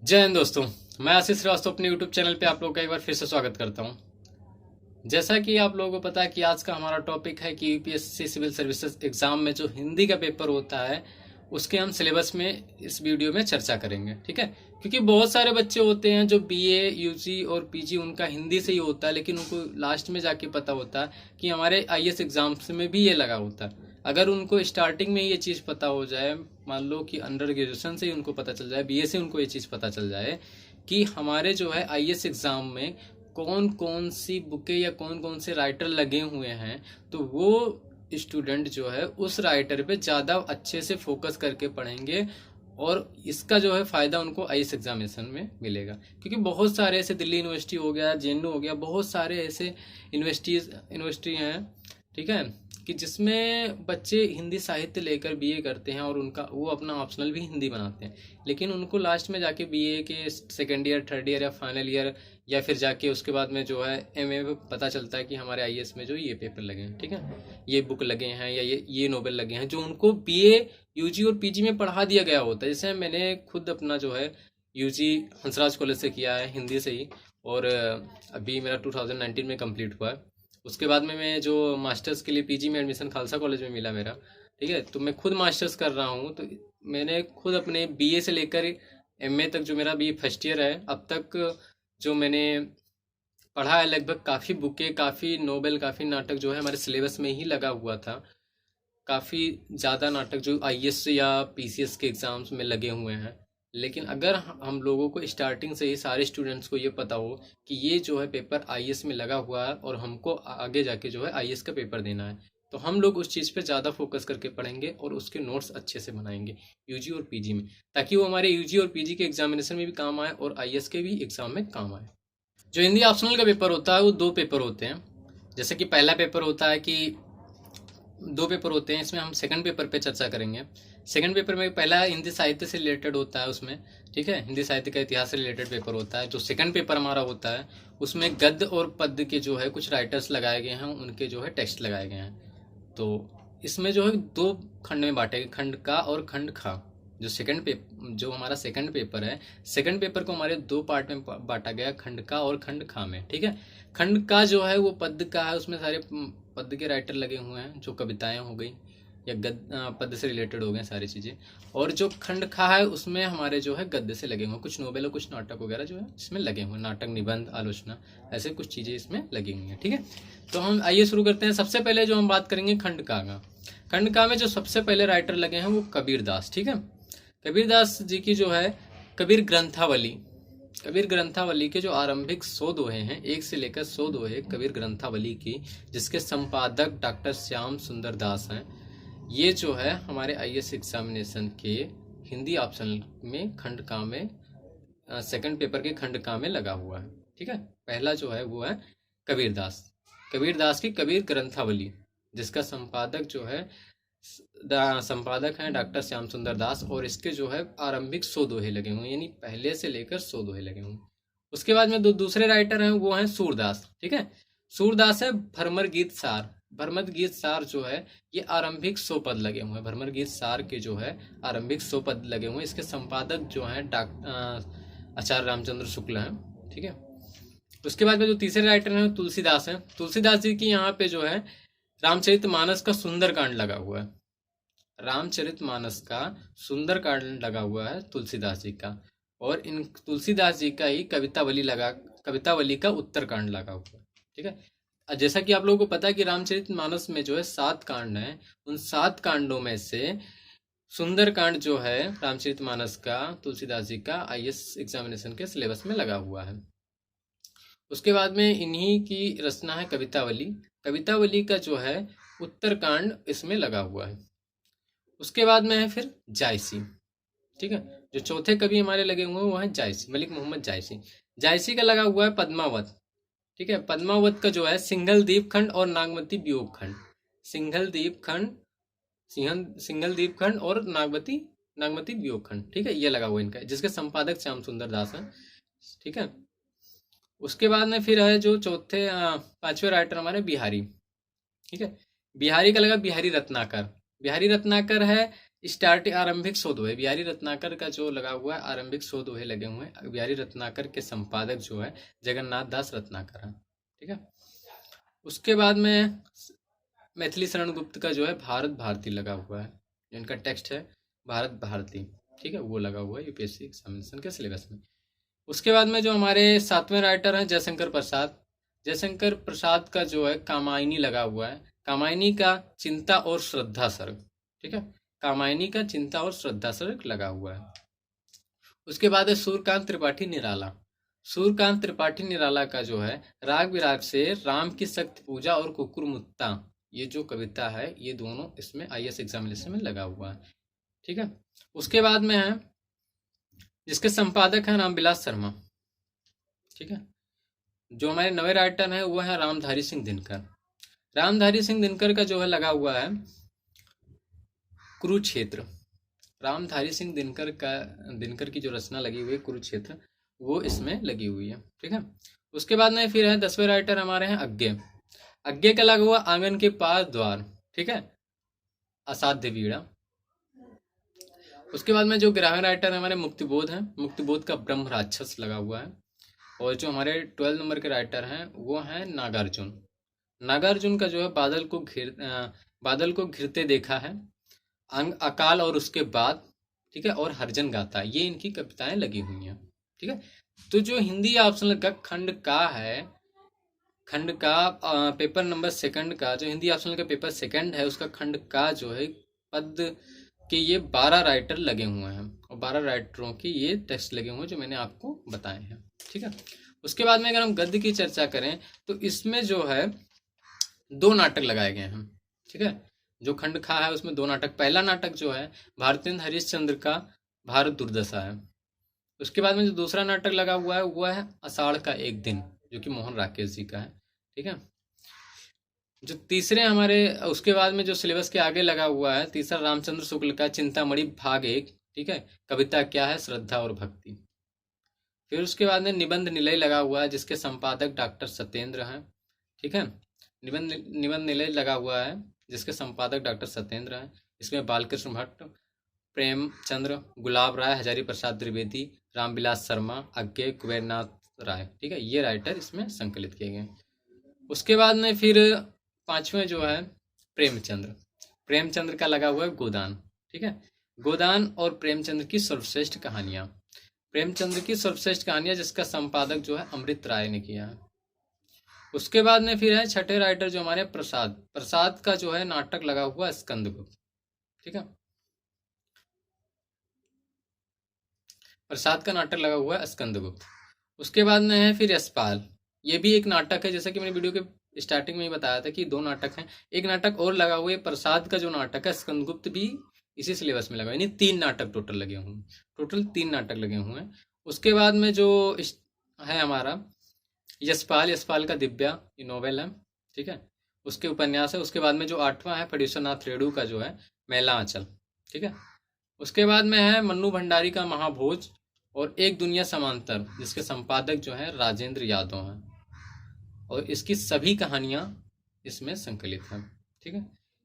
जय हिंद दोस्तों। मैं आशीष श्रीवास्तव अपने यूट्यूब चैनल पे आप लोगों का एक बार फिर से स्वागत करता हूं। जैसा कि आप लोगों को पता है कि आज का हमारा टॉपिक है कि यूपीएससी सिविल सर्विसेज एग्जाम में जो हिंदी का पेपर होता है उसके हम सिलेबस में इस वीडियो में चर्चा करेंगे। ठीक है, क्योंकि बहुत सारे बच्चे होते हैं जो बीए यूजी और पीजी उनका हिंदी से ही होता है, लेकिन उनको लास्ट में जाके पता होता है कि हमारे आईएएस एग्जाम्स में भी ये लगा होता है। अगर उनको स्टार्टिंग में ये चीज़ पता हो जाए, मान लो कि अंडर ग्रेजुएशन से ही उनको पता चल जाए, बीए से उनको ये चीज़ पता चल जाए कि हमारे जो है आईएएस एग्जाम में कौन कौन सी बुकें या कौन कौन से राइटर लगे हुए हैं, तो वो स्टूडेंट जो है उस राइटर पे ज़्यादा अच्छे से फोकस करके पढ़ेंगे और इसका जो है फ़ायदा उनको आईएएस एग्जामिनेशन में मिलेगा। क्योंकि बहुत सारे ऐसे, दिल्ली यूनिवर्सिटी हो गया, जेएनयू हो गया, बहुत सारे ऐसे यूनिवर्सिटी हैं, ठीक है, कि जिसमें बच्चे हिंदी साहित्य लेकर बीए करते हैं और उनका वो अपना ऑप्शनल भी हिंदी बनाते हैं, लेकिन उनको लास्ट में जाके बीए के सेकेंड ईयर, थर्ड ईयर या फाइनल ईयर या फिर जाके उसके बाद में जो है एमए में पता चलता है कि हमारे आईएएस में जो ये पेपर लगे हैं, ठीक है, ये बुक लगे हैं या ये नोवेल लगे हैं, जो उनको बीए यूजी और पीजी में पढ़ा दिया गया होता है। जैसे मैंने खुद अपना जो है यूजी हंसराज कॉलेज से किया है हिंदी से ही, और अभी मेरा 2019 में कंप्लीट हुआ है। उसके बाद में मैं जो मास्टर्स के लिए पीजी में एडमिशन खालसा कॉलेज में मिला मेरा, ठीक है, तो मैं खुद मास्टर्स कर रहा हूँ। तो मैंने खुद अपने बीए से लेकर एमए तक, जो मेरा बी फर्स्ट ईयर है अब तक, जो मैंने पढ़ा है, लगभग काफ़ी बुकें, काफ़ी नोवेल, काफ़ी नाटक जो है हमारे सिलेबस में ही लगा हुआ था। काफ़ी ज़्यादा नाटक जो आईएएस या पीसीएस के एग्ज़ाम्स में लगे हुए हैं। लेकिन अगर हम लोगों को स्टार्टिंग से ही सारे स्टूडेंट्स को ये पता हो कि ये जो है पेपर आईएएस में लगा हुआ है और हमको आगे जाके जो है आईएएस का पेपर देना है, तो हम लोग उस चीज़ पे ज़्यादा फोकस करके पढ़ेंगे और उसके नोट्स अच्छे से बनाएंगे यूजी और पीजी में, ताकि वो हमारे यूजी और पीजी के एग्जामिनेशन में भी काम आए और आईएएस के भी एग्ज़ाम में काम आए। जो हिंदी ऑप्शनल का पेपर होता है वो दो पेपर होते हैं। जैसे कि पहला पेपर होता है कि दो पेपर होते हैं, इसमें हम सेकंड पेपर पे चर्चा करेंगे। सेकंड पेपर में पहला हिंदी साहित्य से रिलेटेड होता है उसमें, ठीक है, हिंदी साहित्य का इतिहास से रिलेटेड पेपर होता है। जो सेकंड पेपर हमारा होता है उसमें गद्य और पद्य के जो है कुछ राइटर्स लगाए गए हैं, उनके जो है टेक्स्ट लगाए गए हैं। तो इसमें जो है दो खंड में बांटे गए, खंड का और खंड खा। जो हमारा सेकंड पेपर है, सेकंड पेपर को हमारे दो पार्ट में बांटा गया, खंड का और खंड खा में, ठीक है। खंड का जो है वो पद्य का है, उसमें सारे पद्य के राइटर लगे हुए हैं, जो कविताएं हो गई या पद्य से रिलेटेड हो गए सारी चीज़ें। और जो खंड खा है उसमें हमारे जो है गद्य से लगे हुए कुछ नोवेल और कुछ नाटक वगैरह जो है इसमें लगे हुए, नाटक, निबंध, आलोचना, ऐसे कुछ चीज़ें इसमें लगी हुई हैं, ठीक है। तो हम आइए शुरू करते हैं। सबसे पहले जो हम बात करेंगे खंड का खंड का में जो सबसे पहले राइटर लगे हैं वो कबीर दास, ठीक है। कबीर दास जी की जो है कबीर ग्रंथावली के जो आरंभिक 100 दोहे हैं, एक से लेकर 100 दोहे कबीर ग्रंथावली की, जिसके संपादक डॉक्टर श्याम सुंदर दास हैं, ये जो है हमारे आईएएस एग्जामिनेशन के हिंदी ऑप्शन में खंड का में, सेकंड पेपर के खंड का में लगा हुआ है, ठीक है। पहला जो है वो है कबीर दास की कबीर ग्रंथावली, जिसका संपादक हैं डॉक्टर श्याम सुंदर दास, और इसके जो है आरंभिक 100 दोहे लगे हुए, यानी पहले से लेकर 100 दोहे लगे हुए। उसके बाद में दूसरे राइटर हैं, वो हैं सूरदास, ठीक है। सूरदास है भरमर गीत सार जो है ये आरंभिक 100 पद लगे हुए हैं, भरमर गीत सार के जो है आरंभिक 100 पद लगे हुए हैं। इसके संपादक जो हैं आचार्य रामचंद्र शुक्ल हैं, ठीक है। उसके बाद में जो तीसरे राइटर हैं तुलसीदास हैं। तुलसीदास जी की यहाँ पे जो है रामचरितमानस का सुंदरकांड लगा हुआ है, रामचरितमानस का सुंदरकांड लगा हुआ है तुलसीदास जी का, और इन तुलसीदास जी का ही कवितावली का उत्तरकांड लगा हुआ है, ठीक है। जैसा कि आप लोगों को पता है कि रामचरितमानस में जो है 7 कांड हैं, उन 7 कांडों में से सुंदरकांड जो है रामचरितमानस का तुलसीदास जी का आईएएस एग्जामिनेशन के सिलेबस में लगा हुआ है। उसके बाद में इन्हीं की रचना है कवितावली का जो है उत्तरकांड इसमें लगा हुआ है। उसके बाद में है फिर जायसी, ठीक है। जो चौथे कवि हमारे लगे हुए हैं वो है जायसी, मलिक मोहम्मद जायसी। जायसी का लगा हुआ है पद्मावत, ठीक है। पद्मावत का जो है सिंघल द्वीप खंड और नागमती वियोग खंड, सिंघल द्वीप खंड और नागमती वियोग खंड, ठीक है, ये लगा हुआ इनका, जिसके संपादक श्याम सुंदर दास हैं, ठीक है। उसके बाद में फिर है जो पांचवें राइटर हमारे बिहारी, ठीक है। बिहारी का लगा बिहारी रत्नाकर है स्टार्टिंग आरंभिक शोध है बिहारी रत्नाकर का जो लगा हुआ है, आरंभिक शोध है लगे हुए हैं। बिहारी रत्नाकर के संपादक जो है जगन्नाथ दास रत्नाकर है। ठीक है। उसके बाद में मैथिली शरण गुप्त का जो है भारत भारती लगा हुआ है, जो इनका टेक्स्ट है भारत भारती। ठीक है, वो लगा हुआ है यूपीएससी एग्जामिनेशन के सिलेबस में। उसके बाद में जो हमारे 7वें राइटर हैं जयशंकर प्रसाद, जयशंकर प्रसाद का जो है कामायनी लगा हुआ है, कामायनी का चिंता और श्रद्धा सर्ग। ठीक है, कामायनी का चिंता और श्रद्धा सर्ग लगा हुआ है। उसके बाद है सूर्यकांत त्रिपाठी निराला, सूर्यकांत त्रिपाठी निराला का जो है राग विराग से राम की शक्ति पूजा और कुकुर मुत्ता, ये जो कविता है ये दोनों इसमें आईएएस एग्जामिनेशन में लगा हुआ है। ठीक है। उसके बाद में है जिसके संपादक हैं रामविलास शर्मा। ठीक है। जो हमारे नवे राइटर हैं वो है रामधारी सिंह दिनकर, रामधारी सिंह दिनकर का जो है लगा हुआ है कुरुक्षेत्र, रामधारी सिंह दिनकर की जो रचना लगी हुई है कुरुक्षेत्र, वो इसमें लगी हुई है। ठीक है। उसके बाद में फिर है 10वें राइटर हमारे हैं अज्ञे, अज्ञे का लगा हुआ आंगन के पास द्वार। ठीक है, असाध्य वीणा। उसके बाद में जो 11वें राइटर हमारे मुक्तिबोध हैं, मुक्तिबोध का ब्रह्म राक्षस लगा हुआ है। और जो हमारे 12 नंबर के राइटर हैं वो हैं नागार्जुन, नागार्जुन का जो है बादल को घिरते देखा है, अंग अकाल और उसके बाद। ठीक है, और हरजन गाथा, ये इनकी कविताएं लगी हुई हैं। ठीक है। तो जो हिंदी ऑप्शनल का खंड का पेपर नंबर 2 का जो हिंदी ऑप्शनल का पेपर 2 है उसका खंड का जो है पद के ये 12 राइटर लगे हुए हैं, और 12 राइटरों के ये टेक्स्ट लगे हुए हैं जो मैंने आपको बताए हैं। ठीक है। उसके बाद में अगर हम गद्य की चर्चा करें तो इसमें जो है 2 नाटक लगाए गए हैं। ठीक है, जो खंड खा है उसमें 2 नाटक, पहला नाटक जो है भारतेंद्र हरिश्चंद्र का भारत दुर्दशा है। उसके बाद में जो दूसरा नाटक लगा हुआ है वो है आषाढ़ का एक दिन, जो कि मोहन राकेश जी का है। ठीक है। जो तीसरे हमारे उसके बाद में जो सिलेबस के आगे लगा हुआ है तीसरा रामचंद्र शुक्ल का चिंतामणि भाग 1। ठीक है, कविता क्या है श्रद्धा और भक्ति। फिर उसके बाद में निबंध निलय लगा हुआ है जिसके संपादक डॉक्टर सत्येंद्र हैं। ठीक है, निबंध निलय लगा हुआ है जिसके संपादक डॉक्टर सत्येंद्र हैं। इसमें बालकृष्ण भट्ट, प्रेमचंद्र, गुलाब राय, हजारी प्रसाद द्विवेदी, रामविलास शर्मा, अज्ञे, कुबेरनाथ राय। ठीक है, ये राइटर इसमें संकलित किए गए। उसके बाद में फिर 5वें जो है प्रेमचंद्र, प्रेमचंद्र का लगा हुआ है गोदान। ठीक है, गोदान और प्रेमचंद्र की सर्वश्रेष्ठ कहानियां, प्रेमचंद्र की सर्वश्रेष्ठ कहानियां जिसका संपादक जो है अमृत राय ने किया है। उसके बाद में फिर है 6ठे राइटर जो हमारे प्रसाद, प्रसाद का जो है नाटक लगा हुआ स्कंदगुप्त। ठीक है, प्रसाद का नाटक लगा हुआ है स्कंदगुप्त। उसके बाद में है फिर यशपाल, ये भी एक नाटक है, जैसा कि मैंने वीडियो के स्टार्टिंग में ही बताया था कि 2 नाटक हैं। एक नाटक और लगा हुआ है प्रसाद का जो नाटक है स्कंदगुप्त भी इसी सिलेबस में लगा, यानी 3 नाटक टोटल लगे हुए हैं, टोटल 3 नाटक लगे हुए हैं। उसके बाद में जो है हमारा यशपाल, यशपाल का दिव्या, ये नॉवेल है। ठीक है, उसके उपन्यास है। उसके बाद में जो 8वां है फणीश्वरनाथ रेणु का जो है मैला आंचल। ठीक है, उसके बाद में है मन्नू भंडारी का महाभोज और एक दुनिया समांतर जिसके संपादक जो है राजेंद्र यादव हैं, और इसकी सभी कहानियां इसमें संकलित हैं। ठीक है,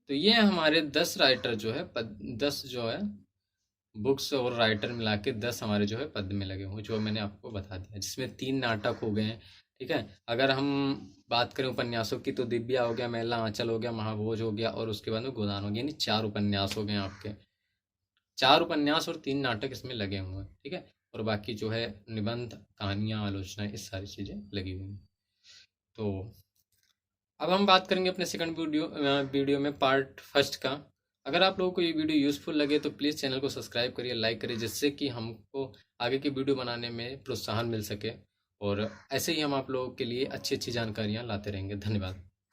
तो ये हमारे 10 राइटर जो है 10 जो है बुक्स और राइटर मिला के 10 हमारे जो है पद में लगे हुए, जो मैंने आपको बता दिया, जिसमें 3 नाटक हो गए हैं। ठीक है, अगर हम बात करें उपन्यासों की तो दिव्या हो गया, मैला आंचल हो गया, महाभोज हो गया, और उसके बाद में गोदान हो गया, यानी 4 उपन्यास हो गए आपके, 4 उपन्यास और 3 नाटक इसमें लगे हुए हैं। ठीक है, और बाकी जो है निबंध, कहानियां, आलोचनाएं, इस सारी चीज़ें लगी हुई हैं। तो अब हम बात करेंगे अपने सेकंड वीडियो में पार्ट 1 का। अगर आप लोगों को ये वीडियो यूज़फुल लगे तो प्लीज़ चैनल को सब्सक्राइब करिए, लाइक करिए, जिससे कि हमको आगे की वीडियो बनाने में प्रोत्साहन मिल सके, और ऐसे ही हम आप लोगों के लिए अच्छी अच्छी जानकारियाँ लाते रहेंगे। धन्यवाद।